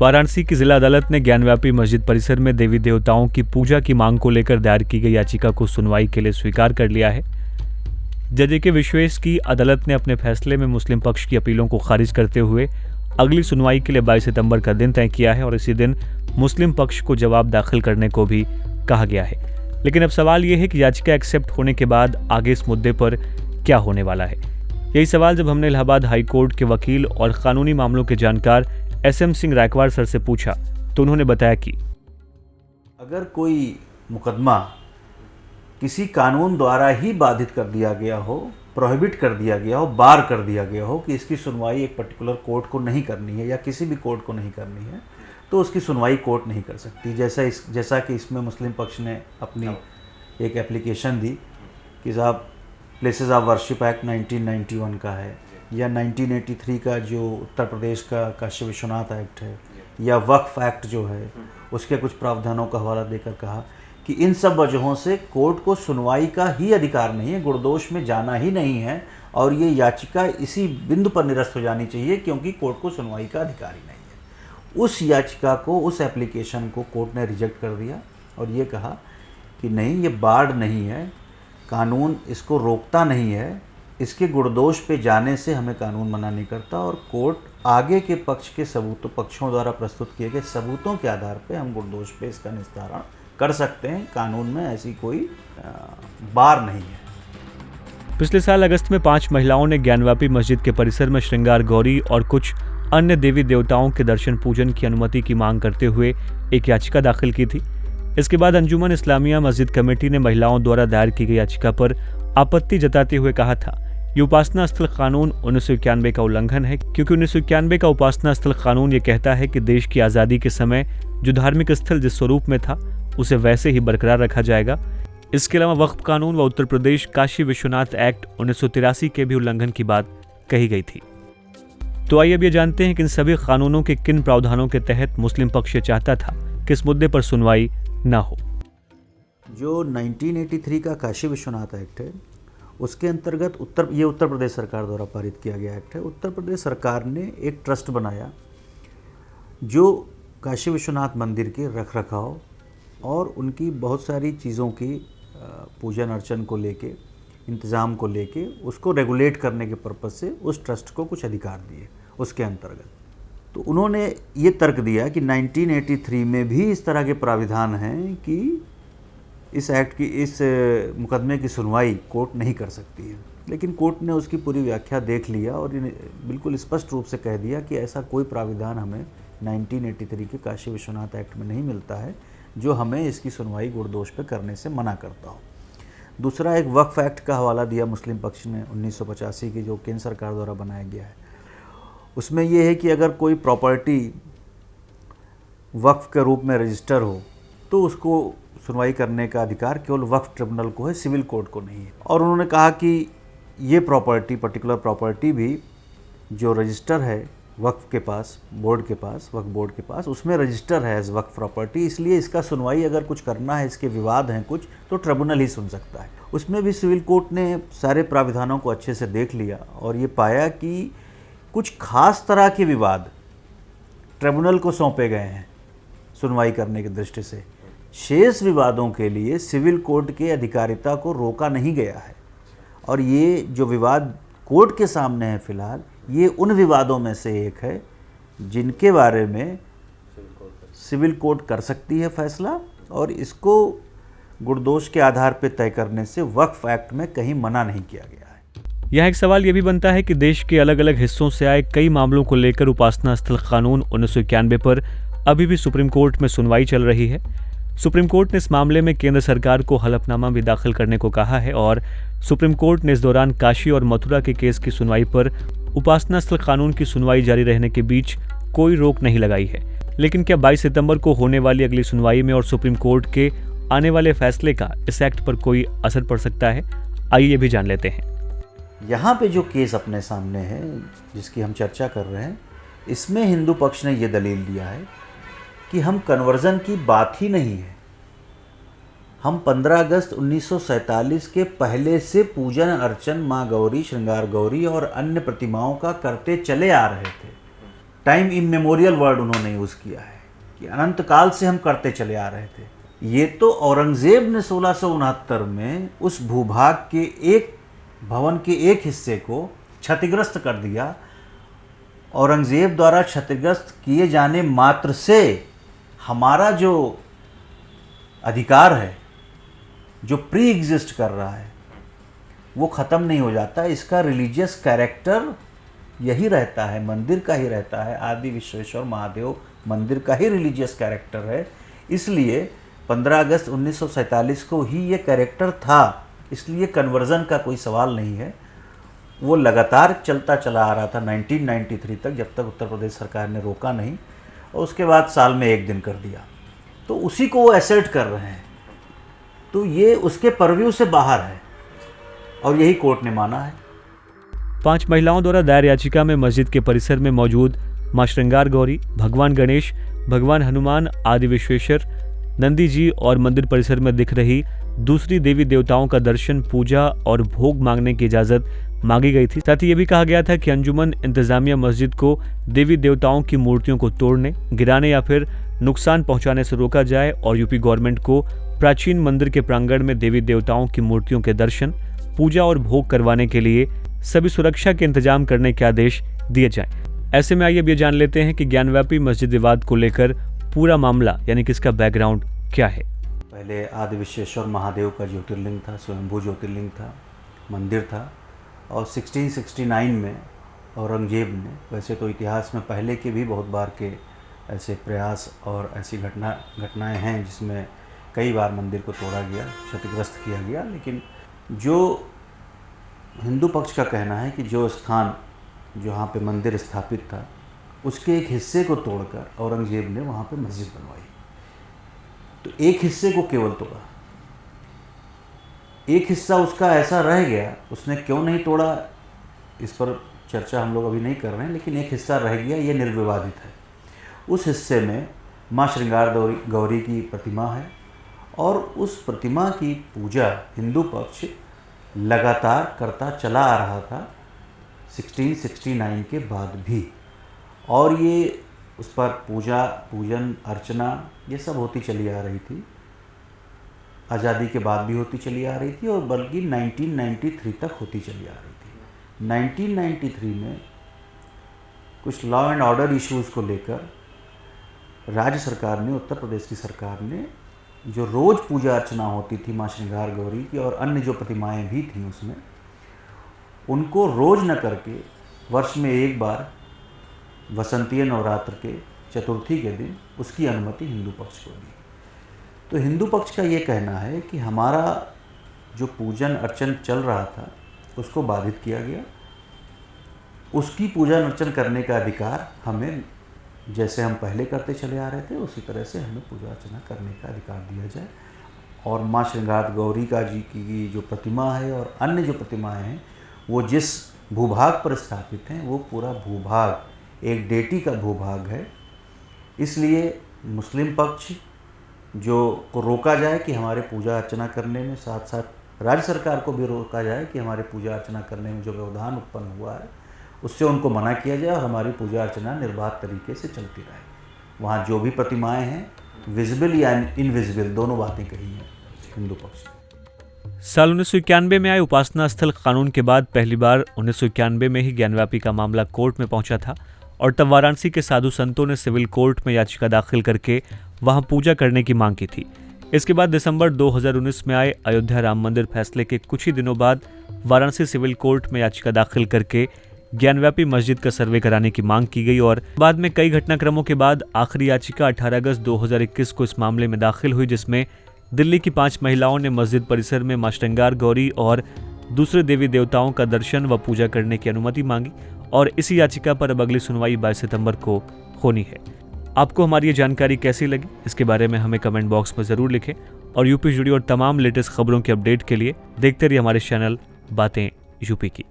वाराणसी की जिला अदालत ने ज्ञानव्यापी मस्जिद परिसर में देवी देवताओं की पूजा की मांग को लेकर दायर की गई याचिका को सुनवाई के लिए स्वीकार कर लिया है। जज ए के विश्वेश की अदालत ने अपने फैसले में मुस्लिम पक्ष की अपीलों को खारिज करते हुए अगली सुनवाई के लिए 22 सितंबर का दिन तय किया है और इसी दिन मुस्लिम पक्ष को जवाब दाखिल करने को भी कहा गया है। लेकिन अब सवाल यह है कि याचिका एक्सेप्ट होने के बाद आगे इस मुद्दे पर क्या होने वाला है। यही सवाल जब हमने इलाहाबाद हाई कोर्ट के वकील और कानूनी मामलों के जानकार SM सिंह रायकवाड़ सर से पूछा तो उन्होंने बताया कि अगर कोई मुकदमा किसी कानून द्वारा ही बाधित कर दिया गया हो, प्रोहिबिट कर दिया गया हो, बार कर दिया गया हो कि इसकी सुनवाई एक पर्टिकुलर कोर्ट को नहीं करनी है या किसी भी कोर्ट को नहीं करनी है, तो उसकी सुनवाई कोर्ट नहीं कर सकती। जैसा कि इसमें मुस्लिम पक्ष ने अपनी एक एप्लीकेशन दी कि साहब प्लेसेस ऑफ वर्शिप एक्ट 1991 का है या 1983 का जो उत्तर प्रदेश का काशी विश्वनाथ एक्ट है या वक्फ एक्ट जो है उसके कुछ प्रावधानों का हवाला देकर कहा कि इन सब वजहों से कोर्ट को सुनवाई का ही अधिकार नहीं है, गुणदोष में जाना ही नहीं है और ये याचिका इसी बिंदु पर निरस्त हो जानी चाहिए क्योंकि कोर्ट को सुनवाई का अधिकार ही नहीं है। उस याचिका को, उस एप्लीकेशन को कोर्ट ने रिजेक्ट कर दिया और ये कहा कि नहीं, ये बार्ड नहीं है, कानून इसको रोकता नहीं है, इसके गुणदोष पे जाने से हमें कानून मना नहीं करता और कोर्ट आगे के पक्ष के पक्षों द्वारा प्रस्तुत किए गए सबूतों के आधार पे हम गुणदोष पे इसका निस्तारण कर सकते हैं। कानून में ऐसी कोई बार नहीं है। पिछले साल अगस्त में 5 महिलाओं ने ज्ञानव्यापी मस्जिद के परिसर में श्रृंगार गौरी और कुछ अन्य देवी देवताओं के दर्शन पूजन की अनुमति की मांग करते हुए एक याचिका दाखिल की थी। इसके बाद अंजुमन इस्लामिया मस्जिद कमेटी ने महिलाओं द्वारा दायर की गई याचिका पर आपत्ति जताते हुए कहा था, ये उपासना स्थल कानून 1991 का उल्लंघन है क्योंकि 1991 का उपासना स्थल कानून ये कहता है कि देश की आज़ादी के समय जो धार्मिक स्थल जिस स्वरूप में था उसे वैसे ही बरकरार रखा जाएगा। इसके अलावा वक्फ कानून व उत्तर प्रदेश काशी विश्वनाथ एक्ट 1983 के भी उल्लंघन की बात कही गई थी। तो आइए अब ये जानते हैं कि इन सभी कानूनों के किन प्रावधानों के तहत मुस्लिम पक्ष चाहता था कि इस मुद्दे पर सुनवाई न हो। जो 1983 का काशी विश्वनाथ एक्ट है उसके अंतर्गत उत्तर प्रदेश सरकार द्वारा पारित किया गया एक्ट है। उत्तर प्रदेश सरकार ने एक ट्रस्ट बनाया जो काशी विश्वनाथ मंदिर के रख रखाव और उनकी बहुत सारी चीज़ों की पूजन अर्चन को लेके, इंतज़ाम को लेके उसको रेगुलेट करने के पर्पज़ से उस ट्रस्ट को कुछ अधिकार दिए उसके अंतर्गत। तो उन्होंने ये तर्क दिया कि 1983 में भी इस तरह के प्राविधान हैं कि इस एक्ट की, इस मुकदमे की सुनवाई कोर्ट नहीं कर सकती है। लेकिन कोर्ट ने उसकी पूरी व्याख्या देख लिया और बिल्कुल स्पष्ट रूप से कह दिया कि ऐसा कोई प्राविधान हमें 1983 के काशी विश्वनाथ एक्ट में नहीं मिलता है जो हमें इसकी सुनवाई गुणदोष पे करने से मना करता हो। दूसरा, एक वक्फ एक्ट का हवाला दिया मुस्लिम पक्ष ने 1985 की, जो केंद्र सरकार द्वारा बनाया गया है। उसमें यह है कि अगर कोई प्रॉपर्टी वक्फ के रूप में रजिस्टर हो तो उसको सुनवाई करने का अधिकार केवल वक्फ ट्रिब्यूनल को है, सिविल कोर्ट को नहीं है। और उन्होंने कहा कि ये प्रॉपर्टी, पर्टिकुलर प्रॉपर्टी भी जो रजिस्टर है वक्फ के पास, बोर्ड के पास, वक्फ बोर्ड के पास, उसमें रजिस्टर है एज वक्फ प्रॉपर्टी, इसलिए इसका सुनवाई अगर कुछ करना है, इसके विवाद हैं कुछ, तो ट्रिब्यूनल ही सुन सकता है। उसमें भी सिविल कोर्ट ने सारे प्राविधानों को अच्छे से देख लिया और ये पाया कि कुछ खास तरह के विवाद ट्रिब्यूनल को सौंपे गए हैं सुनवाई करने की दृष्टि से। शेष विवादों के लिए सिविल कोर्ट के अधिकारिता को रोका नहीं गया है और ये जो विवाद कोर्ट के सामने है फिलहाल, ये उन विवादों में से एक है जिनके बारे में सिविल कोर्ट कर सकती है फैसला और इसको गुणदोष के आधार पर तय करने से वक्फ एक्ट में कहीं मना नहीं किया गया है। यहाँ एक सवाल ये भी बनता है कि देश के अलग अलग हिस्सों से आए कई मामलों को लेकर उपासना स्थल कानून 1991 पर अभी भी सुप्रीम कोर्ट में सुनवाई चल रही है। सुप्रीम कोर्ट ने इस मामले में केंद्र सरकार को हलफनामा भी दाखिल करने को कहा है और सुप्रीम कोर्ट ने इस दौरान काशी और मथुरा के केस की सुनवाई पर उपासना स्थल कानून की सुनवाई जारी रहने के बीच कोई रोक नहीं लगाई है। लेकिन क्या 22 सितंबर को होने वाली अगली सुनवाई में और सुप्रीम कोर्ट के आने वाले फैसले का इस एक्ट पर कोई असर पड़ सकता है? आइए ये भी जान लेते हैं। यहाँ पे जो केस अपने सामने है जिसकी हम चर्चा कर रहे हैं, इसमें हिंदू पक्ष ने ये दलील दिया है कि हम कन्वर्जन की बात ही नहीं है, हम 15 अगस्त 1947 के पहले से पूजन अर्चन माँ गौरी, श्रृंगार गौरी और अन्य प्रतिमाओं का करते चले आ रहे थे। टाइम इमेमोरियल वर्ड उन्होंने यूज़ किया है कि अनंत काल से हम करते चले आ रहे थे। ये तो औरंगज़ेब ने 1669 में उस भूभाग के एक भवन के एक हिस्से को क्षतिग्रस्त कर दिया। औरंगज़ेब द्वारा क्षतिग्रस्त किए जाने मात्र से हमारा जो अधिकार है, जो प्री एग्जिस्ट कर रहा है, वो ख़त्म नहीं हो जाता। इसका रिलीजियस कैरेक्टर यही रहता है, मंदिर का ही रहता है। आदि विश्वेश्वर महादेव मंदिर का ही रिलीजियस कैरेक्टर है। इसलिए 15 अगस्त 1947 को ही ये कैरेक्टर था, इसलिए कन्वर्जन का कोई सवाल नहीं है। वो लगातार चलता चला आ रहा था 1993 तक, जब तक उत्तर प्रदेश सरकार ने रोका नहीं, और उसके बाद साल में एक दिन कर दिया। तो उसी को वो एसर्ट कर रहे हैं, तो ये उसके परव्यू से बाहर है और यही कोर्ट ने माना है। 5 महिलाओं द्वारा दायर याचिका में मस्जिद के परिसर में मौजूद मां श्रृंगार गौरी, भगवान गणेश, भगवान हनुमान, आदि विश्वेश्वर, नंदी जी और मंदिर परिसर में दिख रही दूसरी देवी देवताओं का दर्शन, पूजा और भोग मांगने की इजाजत मांगी गई थी। साथ ही ये भी कहा गया था कि अंजुमन इंतजामिया मस्जिद को देवी देवताओं की मूर्तियों को तोड़ने, गिराने या फिर नुकसान पहुंचाने से रोका जाए और यूपी गवर्नमेंट को प्राचीन मंदिर के प्रांगण में देवी देवताओं की मूर्तियों के दर्शन, पूजा और भोग करवाने के लिए सभी सुरक्षा के इंतजाम करने के आदेश दिए जाएं। ऐसे में आइए अब ये जान लेते हैं कि ज्ञानव्यापी मस्जिद विवाद को लेकर पूरा मामला यानी कि इसका बैकग्राउंड क्या है। पहले आदि विश्वेश्वर महादेव का ज्योतिर्लिंग था, स्वयंभू ज्योतिर्लिंग था, मंदिर था, और 1669 में औरंगजेब ने, वैसे तो इतिहास में पहले के भी बहुत बार के ऐसे प्रयास और ऐसी घटनाएं हैं जिसमें कई बार मंदिर को तोड़ा गया, क्षतिग्रस्त किया गया, लेकिन जो हिंदू पक्ष का कहना है कि जो स्थान जहाँ पे मंदिर स्थापित था उसके एक हिस्से को तोड़कर औरंगजेब ने वहाँ पे मस्जिद बनवाई। तो एक हिस्से को केवल तोड़ा, एक हिस्सा उसका ऐसा रह गया, उसने क्यों नहीं तोड़ा इस पर चर्चा हम लोग अभी नहीं कर रहे हैं, लेकिन एक हिस्सा रह गया, ये निर्विवादित है। उस हिस्से में माँ श्रृंगार गौरी की प्रतिमा है और उस प्रतिमा की पूजा हिंदू पक्ष लगातार करता चला आ रहा था 1669 के बाद भी, और ये उस पर पूजन अर्चना ये सब होती चली आ रही थी, आज़ादी के बाद भी होती चली आ रही थी और बल्कि 1993 तक होती चली आ रही थी। 1993 में कुछ लॉ एंड ऑर्डर इश्यूज़ को लेकर राज्य सरकार ने, उत्तर प्रदेश की सरकार ने, जो रोज़ पूजा अर्चना होती थी माँ श्रृंगार गौरी की और अन्य जो प्रतिमाएं भी थीं उसमें, उनको रोज़ न करके वर्ष में एक बार वसंतीय नवरात्र के चतुर्थी के दिन उसकी अनुमति हिंदू पक्ष को दी। तो हिंदू पक्ष का ये कहना है कि हमारा जो पूजन अर्चन चल रहा था उसको बाधित किया गया, उसकी पूजन अर्चन करने का अधिकार हमें, जैसे हम पहले करते चले आ रहे थे उसी तरह से हमें पूजा अर्चना करने का अधिकार दिया जाए। और माँ श्रृंगार गौरी का जी की जो प्रतिमा है और अन्य जो प्रतिमाएं हैं वो जिस भूभाग पर स्थापित हैं वो पूरा भूभाग एक डेटी का भूभाग है। इसलिए मुस्लिम पक्ष जो को रोका जाए कि हमारे पूजा अर्चना करने में, साथ साथ राज्य सरकार को भी रोका जाए कि हमारे पूजा अर्चना करने में जो व्यवधान उत्पन्न हुआ है उससे उनको मना किया जाए और हमारी पूजा अर्चना निर्बाध तरीके से चलती रहे। वहाँ जो भी प्रतिमाएं हैं विजिबल या इनविजिबल दोनों बातें कही हैं हिंदू पक्ष ने। साल 1991 में आए उपासना स्थल कानून के बाद पहली बार 1991 में ही ज्ञानव्यापी का मामला कोर्ट में पहुंचा था और तब वाराणसी के साधु संतों ने सिविल कोर्ट में याचिका दाखिल करके वहां पूजा करने की मांग की थी। इसके बाद दिसंबर 2019 में आए अयोध्या राम मंदिर फैसले के कुछ ही दिनों बाद वाराणसी सिविल कोर्ट में याचिका दाखिल करके ज्ञानव्यापी मस्जिद का सर्वे कराने की मांग की गई और बाद में कई घटनाक्रमों के बाद आखिरी याचिका 18 अगस्त 2021 को इस मामले में दाखिल हुई, जिसमें दिल्ली की 5 महिलाओं ने मस्जिद परिसर में मां श्रृंगार गौरी और दूसरे देवी देवताओं का दर्शन व पूजा करने की अनुमति मांगी और इसी याचिका पर अब अगली सुनवाई 22 सितंबर को होनी है। आपको हमारी ये जानकारी कैसी लगी इसके बारे में हमें कमेंट बॉक्स में ज़रूर लिखें और यूपी जुड़ी और तमाम लेटेस्ट खबरों के अपडेट के लिए देखते रहिए हमारे चैनल बातें यूपी की।